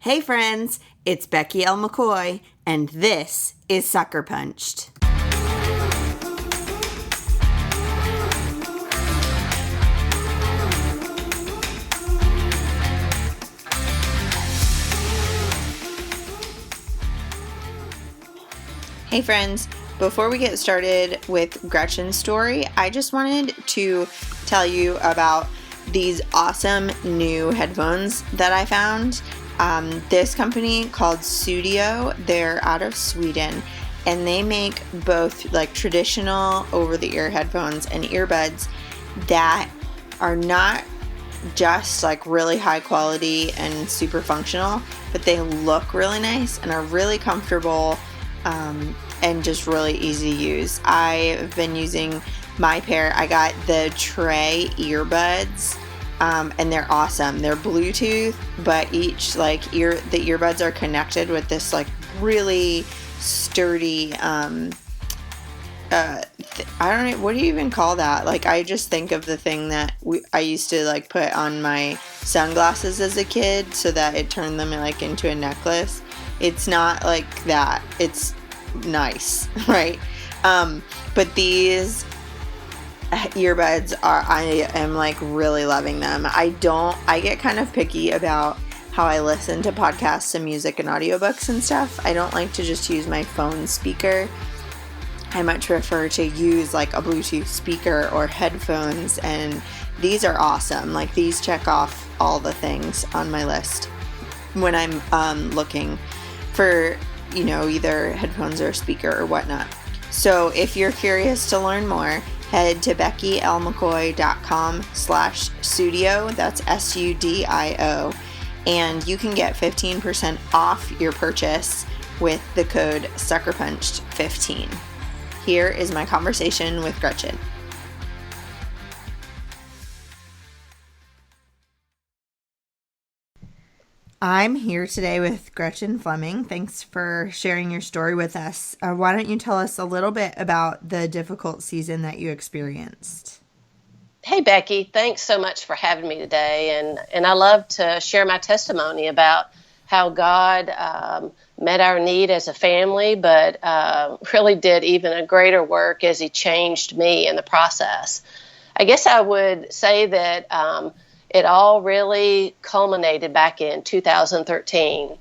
Hey friends, it's Becky L. McCoy, and this is Sucker Punched. Hey friends, before we get started with Gretchen's story, I just wanted to tell you about these awesome new headphones that I found. This company called Studio, they're out of Sweden, and they make both like traditional over-the-ear headphones and earbuds that are not just like really high quality and super functional, but they look really nice and are really comfortable and just really easy to use. I've been using my pair. I got the Tray earbuds. And they're awesome. They're Bluetooth, but each the earbuds are connected with this like really sturdy, I don't know, what do you even call that? Like, I just think of the thing that I used to like put on my sunglasses as a kid so that it turned them like into a necklace. It's not like that. It's nice, right? But these earbuds I am like really loving them. I get kind of picky about how I listen to podcasts and music and audiobooks and stuff. I don't like to just use my phone speaker. I much prefer to use like a Bluetooth speaker or headphones, and these are awesome. Like, these check off all the things on my list when I'm looking for, either headphones or a speaker or whatnot. So if you're curious to learn more, head to beckylmccoy.com/studio, that's SUDIO, and you can get 15% off your purchase with the code SuckerPunched15. Here is my conversation with Gretchen. I'm here today with Gretchen Fleming. Thanks for sharing your story with us. Why don't you tell us a little bit about the difficult season that you experienced? Hey, Becky. Thanks so much for having me today. And I love to share my testimony about how God met our need as a family, but really did even a greater work as He changed me in the process. I guess I would say that it all really culminated back in 2013.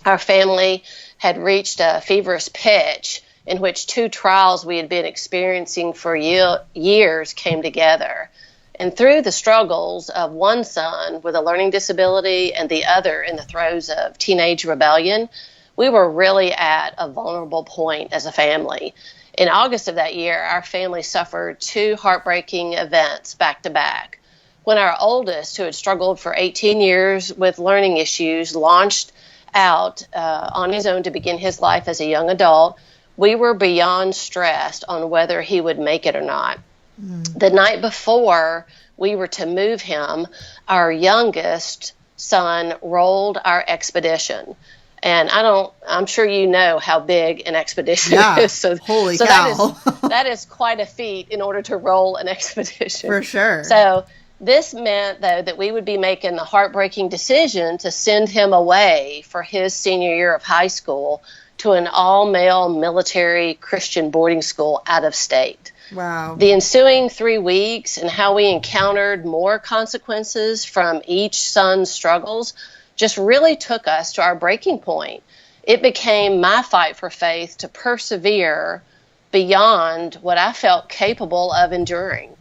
Our family had reached a feverish pitch in which two trials we had been experiencing for years came together. And through the struggles of one son with a learning disability and the other in the throes of teenage rebellion, we were really at a vulnerable point as a family. In August of that year, our family suffered two heartbreaking events back to back. When our oldest, who had struggled for 18 years with learning issues, launched out on his own to begin his life as a young adult, we were beyond stressed on whether he would make it or not. The night before we were to move him, our youngest son rolled our expedition. And I'm sure you know how big an expedition is. So, holy cow. That is quite a feat in order to roll an expedition. For sure. So this meant, though, that we would be making the heartbreaking decision to send him away for his senior year of high school to an all-male military Christian boarding school out of state. Wow. The ensuing 3 weeks and how we encountered more consequences from each son's struggles just really took us to our breaking point. It became my fight for faith to persevere beyond what I felt capable of enduring.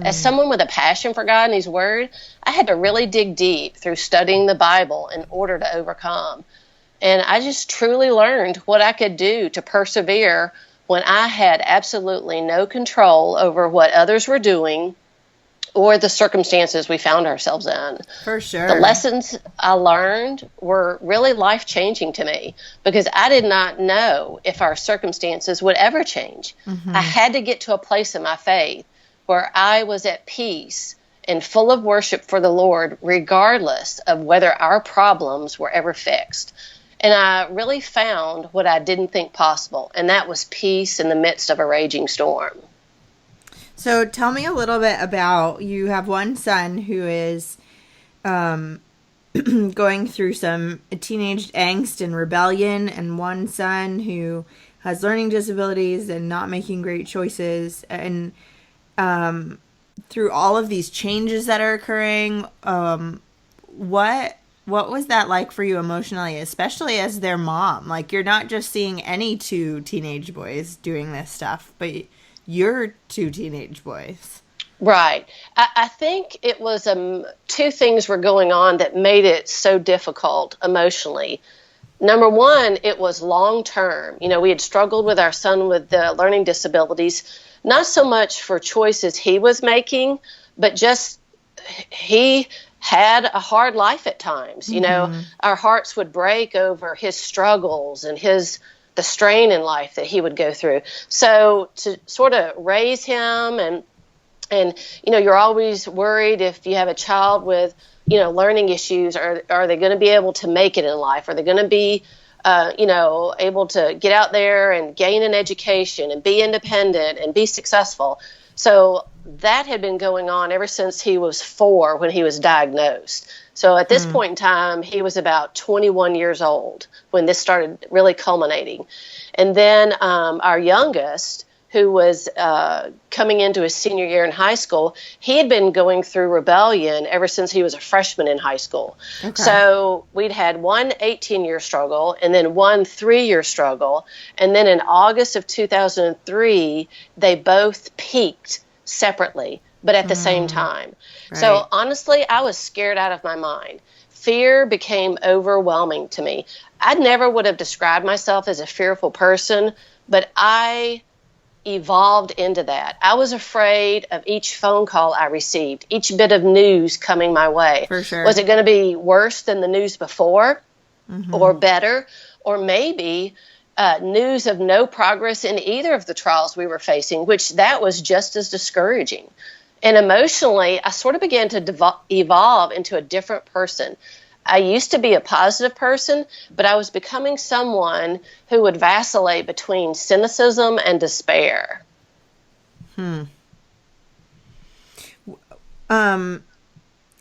As someone with a passion for God and His Word, I had to really dig deep through studying the Bible in order to overcome. And I just truly learned what I could do to persevere when I had absolutely no control over what others were doing or the circumstances we found ourselves in. For sure. The lessons I learned were really life-changing to me because I did not know if our circumstances would ever change. I had to get to a place in my faith where I was at peace and full of worship for the Lord, regardless of whether our problems were ever fixed. And I really found what I didn't think possible, and that was peace in the midst of a raging storm. So tell me a little bit about, you have one son who is going through some teenage angst and rebellion, and one son who has learning disabilities and not making great choices. And through all of these changes that are occurring, what was that like for you emotionally, especially as their mom? Like, you're not just seeing any two teenage boys doing this stuff, but you're two teenage boys. Right. I think it was two things were going on that made it so difficult emotionally. Number one, it was long term. We had struggled with our son with the learning disabilities, not so much for choices he was making, but just he had a hard life at times. Our hearts would break over his struggles and the strain in life that he would go through. So to sort of raise him and you're always worried if you have a child with, learning issues, are they going to be able to make it in life? Are they going to be, able to get out there and gain an education and be independent and be successful? So that had been going on ever since he was 4 when he was diagnosed. So at this point in time, he was about 21 years old when this started really culminating. And then our youngest, who was coming into his senior year in high school, he had been going through rebellion ever since he was a freshman in high school. Okay. So we'd had one 18-year struggle and then one 3-year struggle. And then in August of 2003, they both peaked separately, but at the same time. Right. So honestly, I was scared out of my mind. Fear became overwhelming to me. I never would have described myself as a fearful person, but I evolved into that. I was afraid of each phone call I received, each bit of news coming my way. For sure. Was it going to be worse than the news before, or better, or maybe news of no progress in either of the trials we were facing, which that was just as discouraging. And emotionally, I sort of began to evolve into a different person. I used to be a positive person, but I was becoming someone who would vacillate between cynicism and despair. What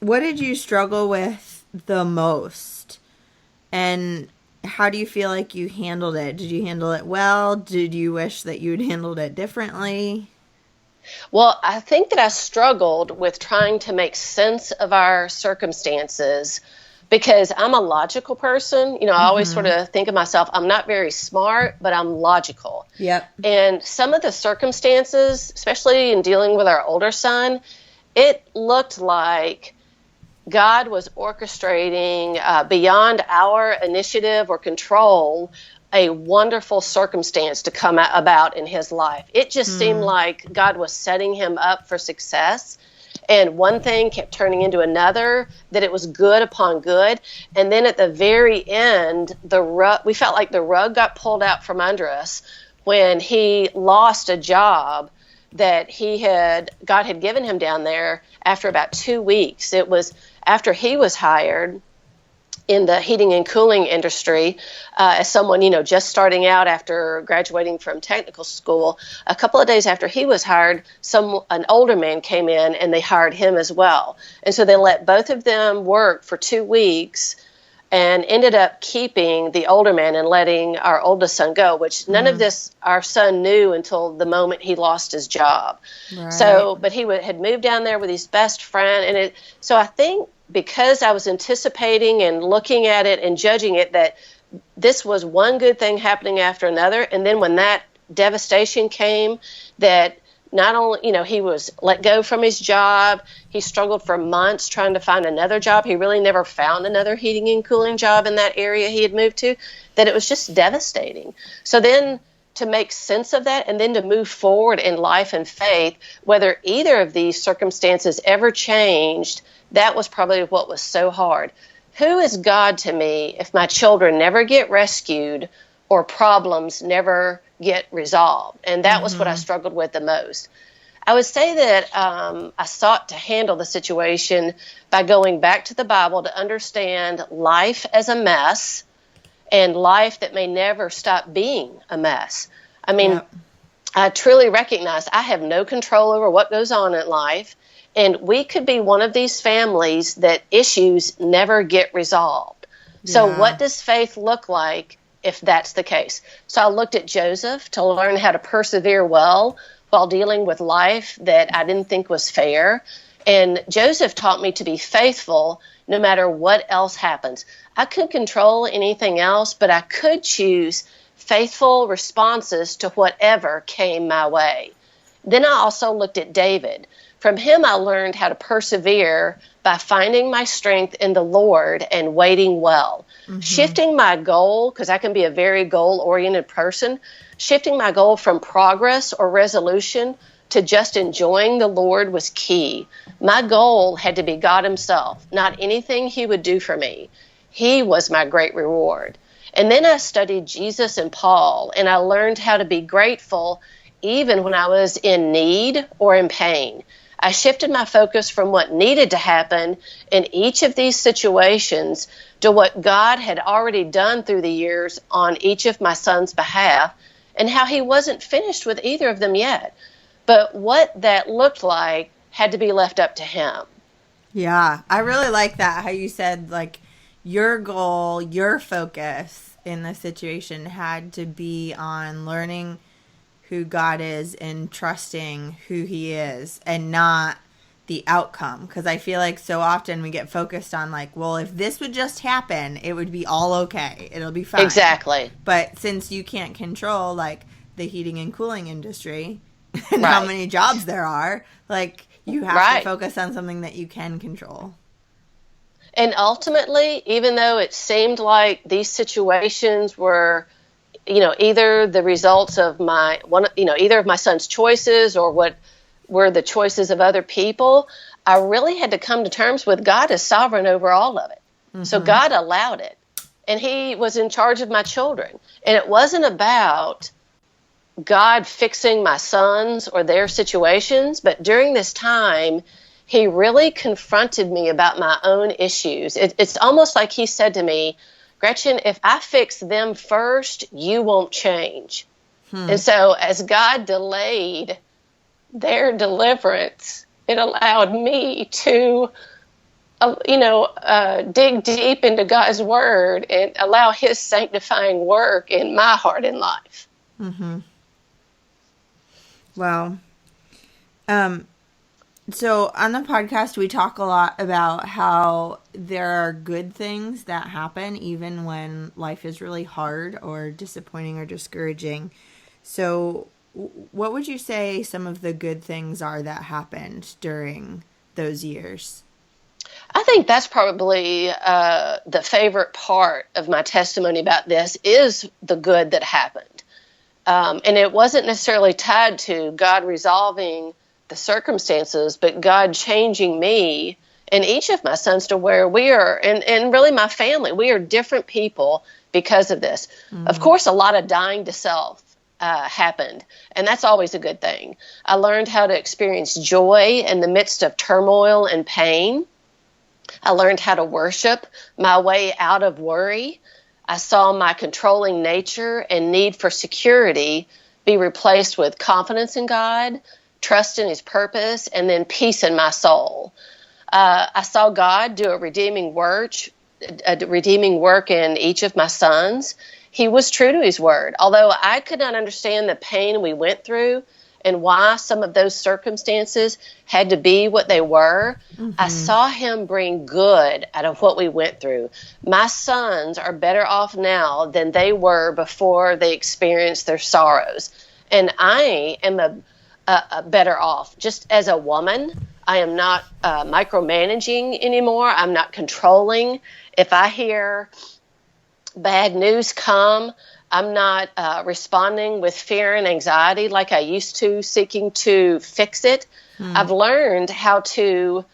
did you struggle with the most? And how do you feel like you handled it? Did you handle it well? Did you wish that you'd handled it differently? Well, I think that I struggled with trying to make sense of our circumstances, because I'm a logical person. I always sort of think of myself, I'm not very smart, but I'm logical. Yep. And some of the circumstances, especially in dealing with our older son, it looked like God was orchestrating beyond our initiative or control a wonderful circumstance to come about in his life. It just seemed like God was setting him up for success. And one thing kept turning into another, that it was good upon good. And then at the very end, we felt like the rug got pulled out from under us when he lost a job that God had given him down there after about 2 weeks. It was after he was hired in the heating and cooling industry as someone, just starting out after graduating from technical school. A couple of days after he was hired, an older man came in and they hired him as well. And so they let both of them work for 2 weeks and ended up keeping the older man and letting our oldest son go, which none of this our son knew until the moment he lost his job. Right. So, but he had moved down there with his best friend. So I think because I was anticipating and looking at it and judging it, that this was one good thing happening after another. And then when that devastation came, that not only, he was let go from his job, he struggled for months trying to find another job. He really never found another heating and cooling job in that area he had moved to, that it was just devastating. So then to make sense of that and then to move forward in life and faith, whether either of these circumstances ever changed, that was probably what was so hard. Who is God to me if my children never get rescued or problems never get resolved? And that was what I struggled with the most. I would say that I sought to handle the situation by going back to the Bible to understand life as a mess and life that may never stop being a mess. I mean, I truly recognize I have no control over what goes on in life. And we could be one of these families that issues never get resolved. So what does faith look like if that's the case? So I looked at Joseph to learn how to persevere well while dealing with life that I didn't think was fair. And Joseph taught me to be faithful no matter what else happens. I couldn't control anything else, but I could choose faithful responses to whatever came my way. Then I also looked at David. From him, I learned how to persevere by finding my strength in the Lord and waiting well. Shifting my goal, because I can be a very goal-oriented person, shifting my goal from progress or resolution to just enjoying the Lord was key. My goal had to be God himself, not anything he would do for me. He was my great reward. And then I studied Jesus and Paul, and I learned how to be grateful even when I was in need or in pain. I shifted my focus from what needed to happen in each of these situations to what God had already done through the years on each of my sons' behalf, and how he wasn't finished with either of them yet. But what that looked like had to be left up to him. Yeah, I really like that, how you said, like, your goal, your focus in the situation had to be on learning who God is and trusting who he is and not the outcome. Because I feel like so often we get focused on, like, well, if this would just happen, it would be all okay. It'll be fine. Exactly. But since you can't control, like, the heating and cooling industry and how many jobs there are, like, you have to focus on something that you can control. And ultimately, even though it seemed like these situations were, either the results of either of my son's choices or what were the choices of other people, I really had to come to terms with God as sovereign over all of it. So God allowed it. And he was in charge of my children. And it wasn't about God fixing my sons or their situations, but during this time, he really confronted me about my own issues. It's almost like he said to me, Gretchen, if I fix them first, you won't change. And so as God delayed their deliverance, it allowed me to, dig deep into God's word and allow his sanctifying work in my heart and life. Wow. So on the podcast, we talk a lot about how there are good things that happen even when life is really hard or disappointing or discouraging. So what would you say some of the good things are that happened during those years? I think that's probably the favorite part of my testimony about this is the good that happened. And it wasn't necessarily tied to God resolving the circumstances, but God changing me and each of my sons to where we are, and really my family, we are different people because of this. Of course, a lot of dying to self happened, and that's always a good thing. I learned how to experience joy in the midst of turmoil and pain. I learned how to worship my way out of worry. I saw my controlling nature and need for security be replaced with confidence in God, trust in his purpose, and then peace in my soul. I saw God do a redeeming work in each of my sons. He was true to his word. Although I could not understand the pain we went through and why some of those circumstances had to be what they were, I saw him bring good out of what we went through. My sons are better off now than they were before they experienced their sorrows. And I am better off. Just as a woman, I am not micromanaging anymore. I'm not controlling. If I hear bad news come, I'm not responding with fear and anxiety like I used to, seeking to fix it. I've learned how to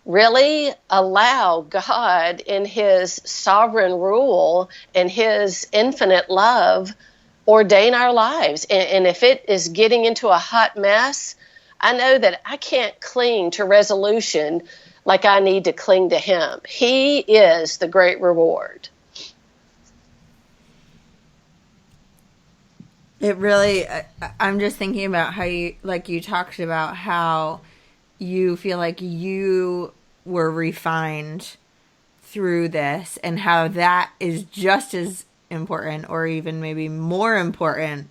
really allow God in his sovereign rule and his infinite love ordain our lives. And if it is getting into a hot mess, I know that I can't cling to resolution like I need to cling to him. He is the great reward. It really, I'm just thinking about how you talked about how you feel like you were refined through this, and how that is just as important, or even maybe more important,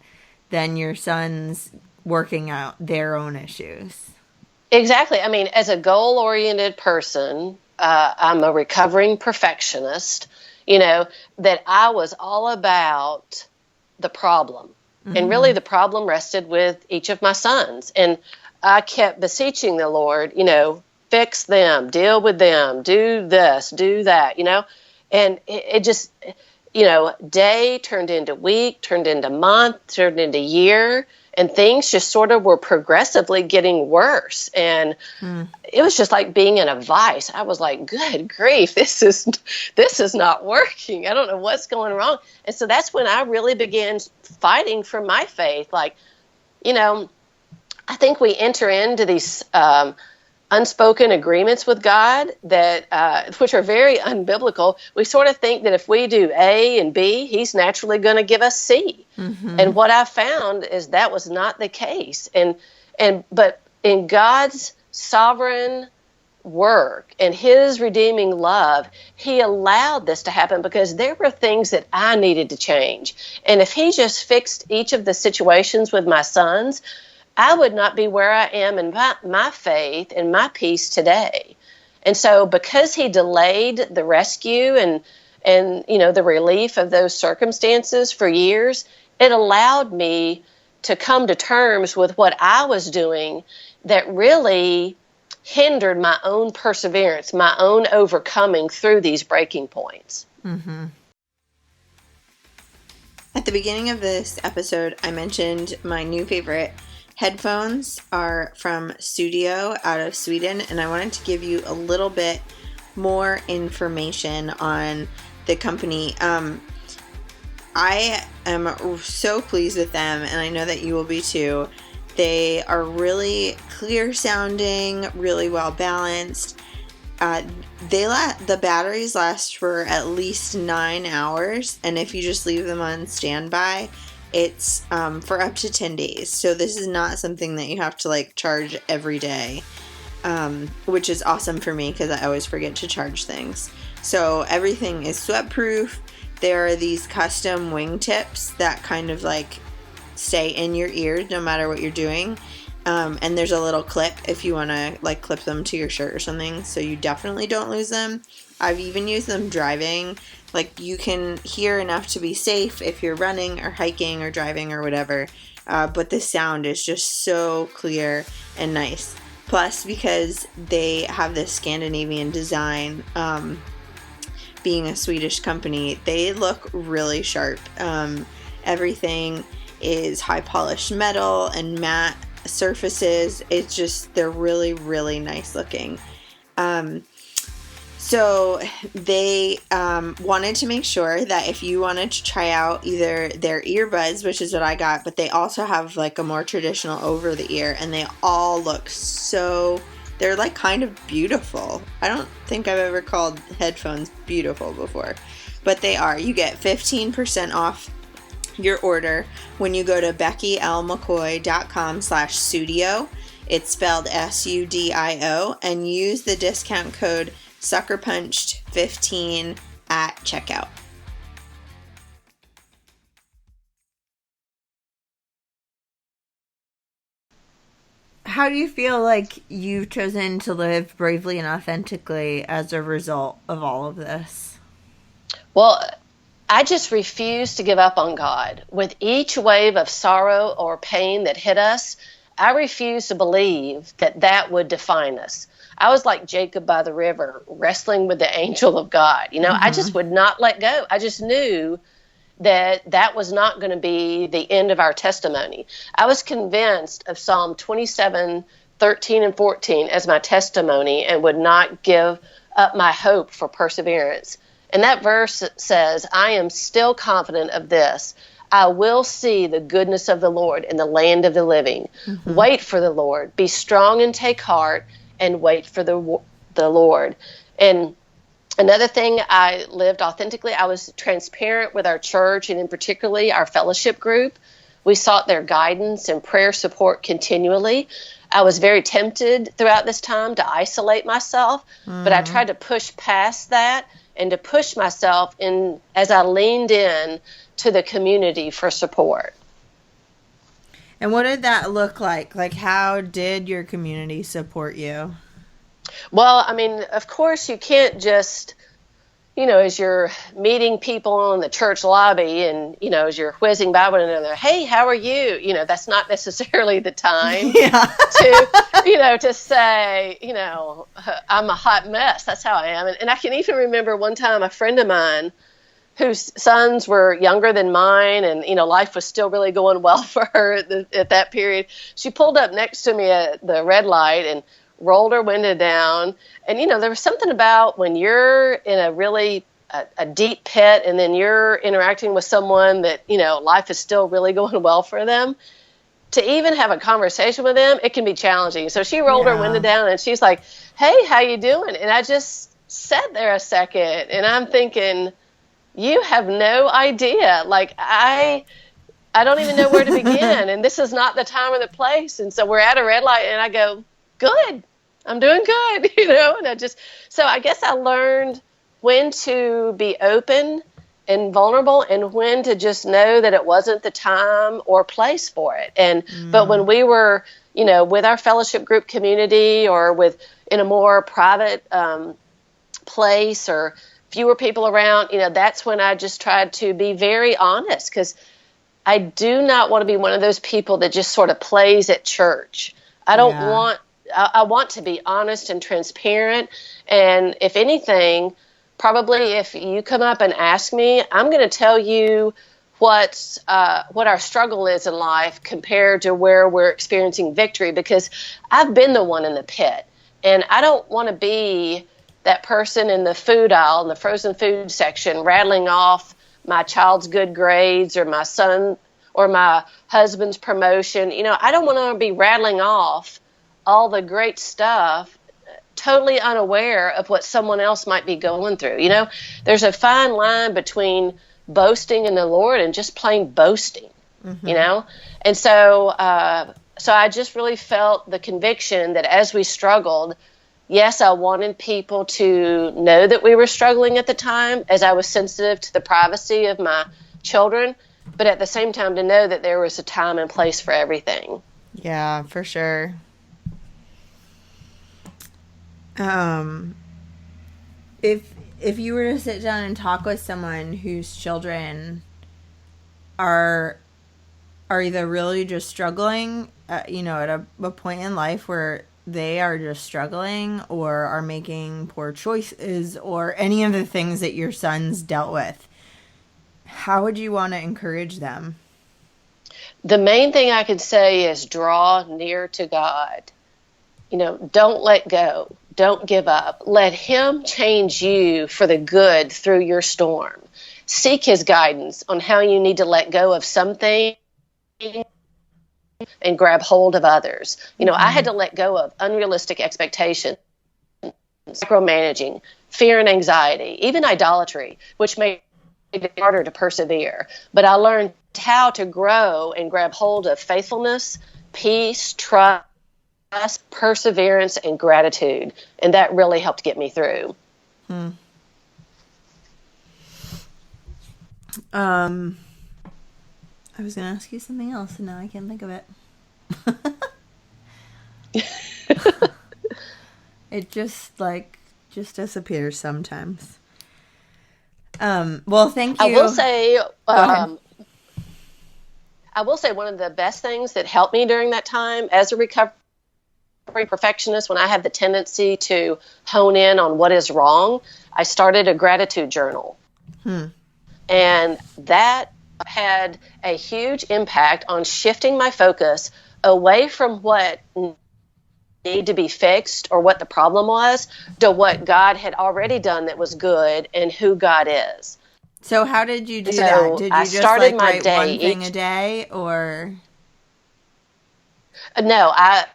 than your sons working out their own issues. Exactly. I mean, as a goal-oriented person, I'm a recovering perfectionist, that I was all about the problem. Mm-hmm. And really the problem rested with each of my sons. And I kept beseeching the Lord, fix them, deal with them, do this, do that, and it just, day turned into week, turned into month, turned into year, and things just sort of were progressively getting worse. And it was just like being in a vice. I was like, good grief, this is not working. I don't know what's going wrong. And so that's when I really began fighting for my faith. Like, I think we enter into these unspoken agreements with God that which are very unbiblical. We sort of think that if we do A and B, He's naturally going to give us C. Mm-hmm. And what I found is that was not the case. But in God's sovereign work and His redeeming love, He allowed this to happen because there were things that I needed to change. And if He just fixed each of the situations with my sons, I would not be where I am in my faith and my peace today. And so because He delayed the rescue and the relief of those circumstances for years, it allowed me to come to terms with what I was doing that really hindered my own perseverance, my own overcoming through these breaking points. Mm-hmm. At the beginning of this episode, I mentioned my new favorite headphones are from Studio out of Sweden, and I wanted to give you a little bit more information on the company. I am so pleased with them, and I know that you will be too. They are really clear sounding, really well balanced. The batteries last for at least 9 hours, and if you just leave them on standby, it's for up to 10 days. So this is not something that you have to charge every day, which is awesome for me because I always forget to charge things. So everything is sweat proof. There are these custom wingtips that kind of stay in your ears no matter what you're doing. And there's a little clip if you want to clip them to your shirt or something, so you definitely don't lose them. I've even used them driving. You can hear enough to be safe if you're running or hiking or driving or whatever. But the sound is just so clear and nice. Plus, because they have this Scandinavian design, being a Swedish company, they look really sharp. Everything is high polished metal and matte surfaces. They're really, really nice looking. So they wanted to make sure that if you wanted to try out either their earbuds, which is what I got, but they also have a more traditional over the ear, and they all look they're kind of beautiful. I don't think I've ever called headphones beautiful before, but they are. You get 15% off your order when you go to beckylmccoy.com/studio. It's spelled SUDIO, and use the discount code SuckerPunched15 at checkout. How do you feel like you've chosen to live bravely and authentically as a result of all of this? Well, I just refuse to give up on God. With each wave of sorrow or pain that hit us, I refuse to believe that would define us. I was like Jacob by the river, wrestling with the angel of God. I just would not let go. I just knew that was not going to be the end of our testimony. I was convinced of Psalm 27:13-14 as my testimony and would not give up my hope for perseverance. And that verse says, I am still confident of this. I will see the goodness of the Lord in the land of the living. Mm-hmm. Wait for the Lord. Be strong and take heart, and wait for the Lord. And another thing, I lived authentically. I was transparent with our church, and in particularly our fellowship group. We sought their guidance and prayer support continually. I was very tempted throughout this time to isolate myself, but I tried to push past that and to push myself in as I leaned in to the community for support. And what did that look like? Like, how did your community support you? Well, I mean, of course, you can't just, as you're meeting people in the church lobby and, as you're whizzing by one another, hey, how are you? That's not necessarily the time Yeah. to say, I'm a hot mess. That's how I am. And I can even remember one time a friend of mine whose sons were younger than mine and, life was still really going well for her at that period. She pulled up next to me at the red light and rolled her window down. And, there was something about when you're in a really a deep pit and then you're interacting with someone that, life is still really going well for them, to even have a conversation with them, it can be challenging. So she rolled her window down and she's like, hey, how you doing? And I just sat there a second and I'm thinking, you have no idea. Like, I don't even know where to begin. And this is not the time or the place. And so we're at a red light and I go, good, I'm doing good, and so I guess I learned when to be open and vulnerable and when to just know that it wasn't the time or place for it. And, but when we were, with our fellowship group community or in a more private place or fewer people around, that's when I just tried to be very honest, because I do not want to be one of those people that just sort of plays at church. I want to be honest and transparent. And if anything, probably if you come up and ask me, I'm going to tell you what our struggle is in life compared to where we're experiencing victory, because I've been the one in the pit. And I don't want to be that person in the food aisle, in the frozen food section, rattling off my child's good grades or my son or my husband's promotion. I don't want to be rattling off all the great stuff, totally unaware of what someone else might be going through. There's a fine line between boasting in the Lord and just plain boasting, And so I just really felt the conviction that as we struggled, yes, I wanted people to know that we were struggling at the time, as I was sensitive to the privacy of my children, but at the same time to know that there was a time and place for everything. Yeah, for sure. If you were to sit down and talk with someone whose children are either really just struggling, at a point in life where they are just struggling or are making poor choices or any of the things that your sons dealt with, how would you want to encourage them? The main thing I could say is draw near to God. Don't let go. Don't give up. Let Him change you for the good through your storm. Seek His guidance on how you need to let go of something and grab hold of others. I had to let go of unrealistic expectations, micromanaging, fear and anxiety, even idolatry, which made it harder to persevere. But I learned how to grow and grab hold of faithfulness, peace, trust, perseverance, and gratitude. And that really helped get me through. I was going to ask you something else, and now I can't think of it. It just disappears sometimes. Well, thank you. I will say one of the best things that helped me during that time as a recovery perfectionist, when I had the tendency to hone in on what is wrong, I started a gratitude journal. And that had a huge impact on shifting my focus away from what needed to be fixed or what the problem was to what God had already done that was good and who God is. So how did you do that? Did you just write one thing a day, or? No, I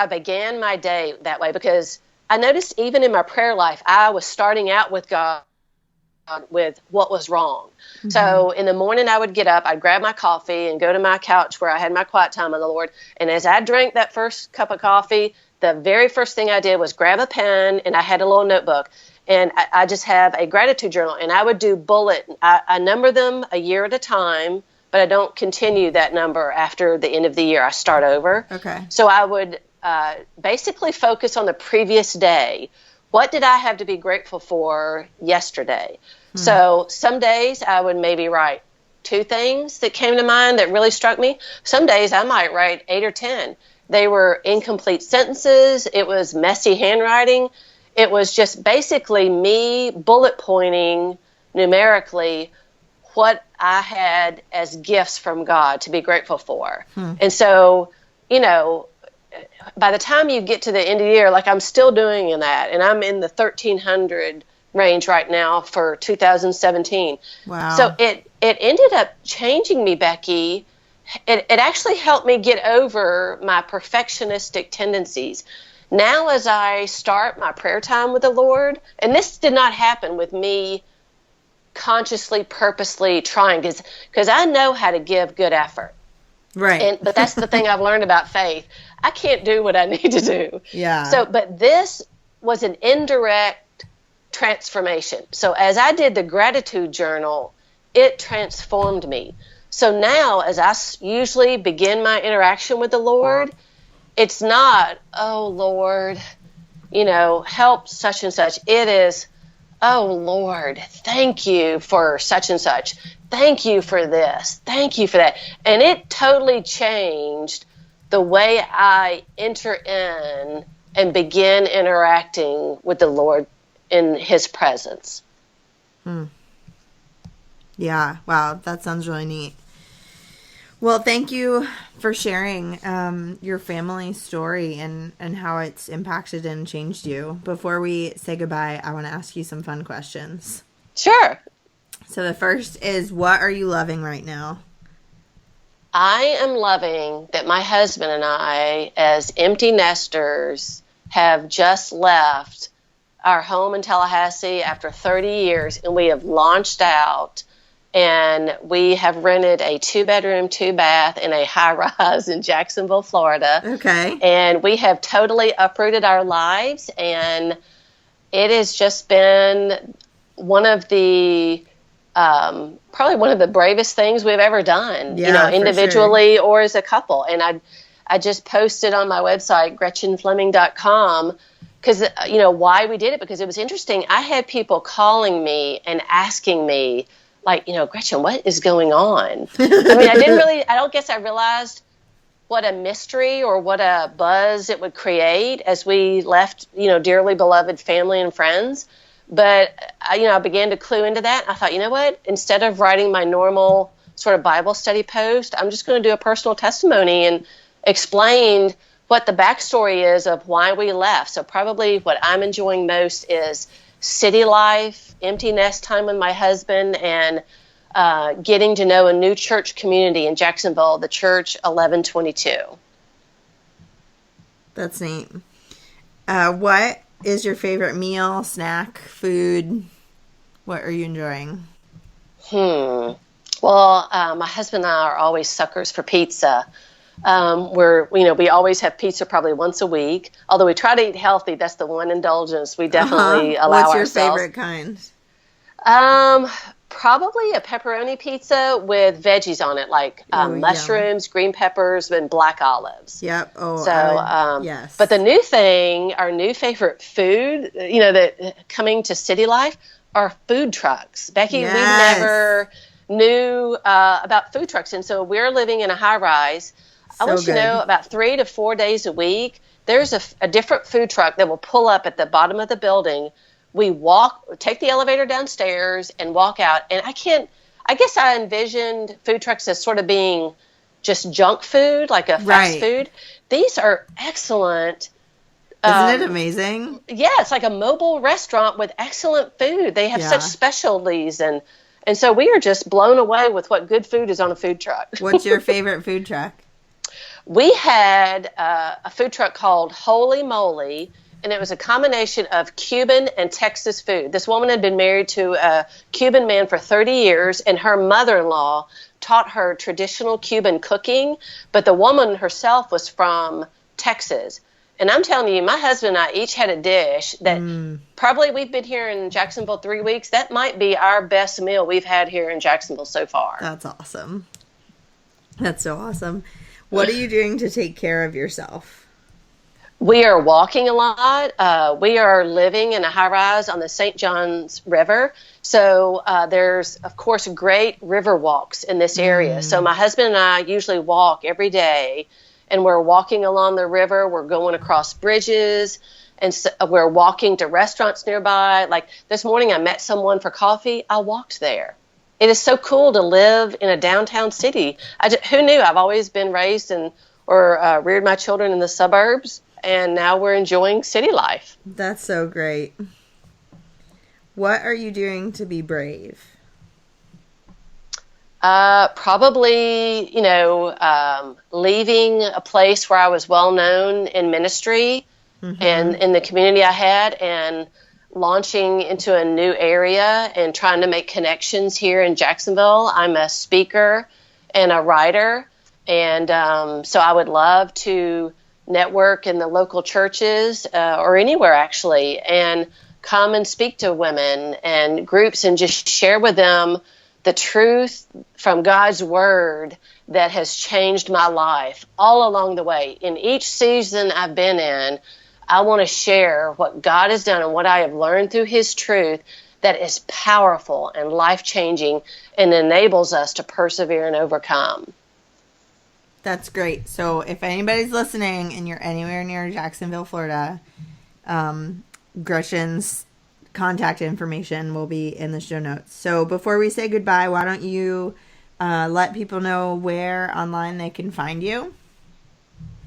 began my day that way because I noticed even in my prayer life, I was starting out with God with what was wrong. Mm-hmm. So in the morning I would get up, I'd grab my coffee and go to my couch where I had my quiet time with the Lord. And as I drank that first cup of coffee, the very first thing I did was grab a pen, and I had a little notebook. And I just have a gratitude journal, and I would do I number them a year at a time, but I don't continue that number after the end of the year. I start over. Okay. So I would basically focus on the previous day. What did I have to be grateful for yesterday? So some days I would maybe write 2 things that came to mind that really struck me. Some days I might write 8 or 10. They were incomplete sentences. It was messy handwriting. It was just basically me bullet pointing numerically what I had as gifts from God to be grateful for. And so, by the time you get to the end of the year, like I'm still doing that, and I'm in the 1,300 range right now for 2017. Wow. So it ended up changing me, Becky. It actually helped me get over my perfectionistic tendencies. Now as I start my prayer time with the Lord, and this did not happen with me consciously, purposely trying, because I know how to give good effort. Right. But that's the thing I've learned about faith. I can't do what I need to do. Yeah. So, but this was an indirect transformation. So as I did the gratitude journal, it transformed me. So now as I usually begin my interaction with the Lord, it's not, oh, Lord, help such and such. It is, oh, Lord, thank you for such and such. Thank you for this. Thank you for that. And it totally changed the way I enter in and begin interacting with the Lord in his presence. Yeah. Wow. That sounds really neat. Well, thank you for sharing your family story and how it's impacted and changed you. Before we say goodbye, I want to ask you some fun questions. Sure. So the first is, what are you loving right now? I am loving that my husband and I, as empty nesters, have just left our home in Tallahassee after 30 years, and we have launched out, and we have rented a 2-bedroom, 2-bath in a high-rise in Jacksonville, Florida. Okay. And we have totally uprooted our lives, and it has just been one of the probably one of the bravest things we've ever done, individually or as a couple. And I just posted on my website, GretchenFleming.com, because, why we did it, because it was interesting. I had people calling me and asking me, like, Gretchen, what is going on? I don't guess I realized what a mystery or what a buzz it would create as we left, dearly beloved family and friends. But, I began to clue into that. I thought, you know what? Instead of writing my normal sort of Bible study post, I'm just going to do a personal testimony and explain what the backstory is of why we left. So probably what I'm enjoying most is city life, empty nest time with my husband, and getting to know a new church community in Jacksonville, the Church 1122. That's neat. What is your favorite meal, snack, food? What are you enjoying? Well, my husband and I are always suckers for pizza. We always have pizza probably once a week. Although we try to eat healthy, that's the one indulgence we definitely allow ourselves. What's your favorite kind? Probably a pepperoni pizza with veggies on it, like mushrooms, green peppers, and black olives. Yep. Yes. But the new thing, our new favorite food, that coming to city life, are food trucks. Becky, yes. We never knew about food trucks, and so we're living in a high rise. I want you to know, about 3 to 4 days a week, there's a different food truck that will pull up at the bottom of the building. We take the elevator downstairs and walk out. And I guess I envisioned food trucks as sort of being just junk food, like a fast food. These are excellent. Isn't it amazing? Yeah, it's like a mobile restaurant with excellent food. They have such specialties, and so we are just blown away with what good food is on a food truck. What's your favorite food truck? We had a food truck called Holy Moly, and it was a combination of Cuban and Texas food. This woman had been married to a Cuban man for 30 years, and her mother-in-law taught her traditional Cuban cooking, but the woman herself was from Texas. And I'm telling you, my husband and I each had a dish that probably, we've been here in Jacksonville 3 weeks. That might be our best meal we've had here in Jacksonville so far. That's awesome. That's so awesome. What are you doing to take care of yourself? We are walking a lot. We are living in a high-rise on the St. Johns River. So there's, of course, great river walks in this area. So my husband and I usually walk every day, and we're walking along the river. We're going across bridges, and so we're walking to restaurants nearby. Like this morning, I met someone for coffee. I walked there. It is so cool to live in a downtown city. Who knew? I've always been raised or reared my children in the suburbs, and now we're enjoying city life. That's so great. What are you doing to be brave? Probably, leaving a place where I was well known in ministry and in the community I had, and launching into a new area and trying to make connections here in Jacksonville. I'm a speaker and a writer, and so I would love to network in the local churches or anywhere actually, and come and speak to women and groups and just share with them the truth from God's word that has changed my life all along the way. In each season I've been in, I want to share what God has done and what I have learned through his truth that is powerful and life-changing and enables us to persevere and overcome. That's great. So if anybody's listening and you're anywhere near Jacksonville, Florida, Gretchen's contact information will be in the show notes. So before we say goodbye, why don't you let people know where online they can find you?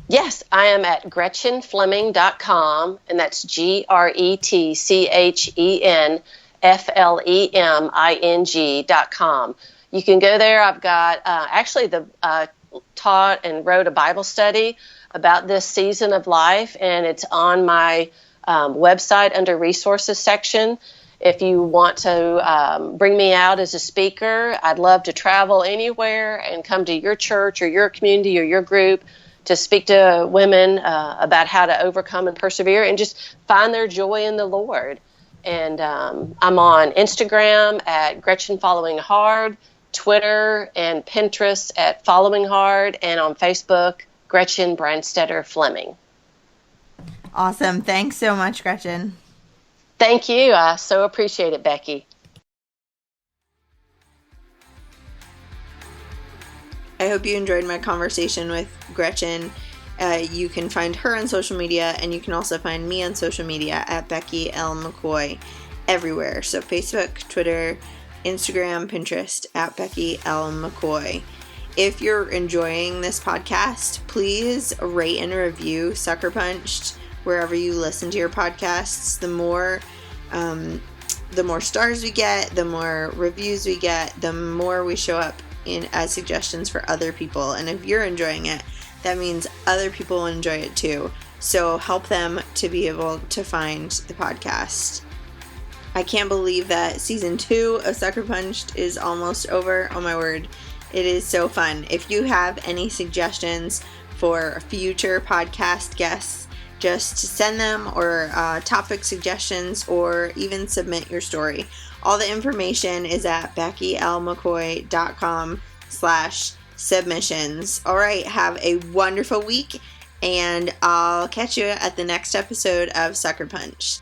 Yes, I am at GretchenFleming.com, and that's GretchenFleming.com. You can go there. I've got taught and wrote a Bible study about this season of life, and it's on my website under resources section. If you want to bring me out as a speaker, I'd love to travel anywhere and come to your church or your community or your group to speak to women about how to overcome and persevere and just find their joy in the Lord. And I'm on Instagram at Gretchen Following Hard, Twitter and Pinterest at Following Hard, and on Facebook, Gretchen Brandstetter Fleming. Awesome. Thanks so much, Gretchen. Thank you. I so appreciate it, Becky. I hope you enjoyed my conversation with Gretchen. You can find her on social media, and you can also find me on social media at Becky L. McCoy everywhere. So Facebook, Twitter, Instagram, Pinterest at Becky L. McCoy. If you're enjoying this podcast, please rate and review Sucker Punched wherever you listen to your podcasts. The more stars we get, the more reviews we get, the more we show up as suggestions for other people. And if you're enjoying it, that means other people will enjoy it too. So help them to be able to find the podcast. I can't believe that season 2 of Sucker Punched is almost over. Oh my word. It is so fun. If you have any suggestions for future podcast guests, just send them, or topic suggestions, or even submit your story. All the information is at beckylmccoy.com/submissions. All right, have a wonderful week, and I'll catch you at the next episode of Sucker Punch.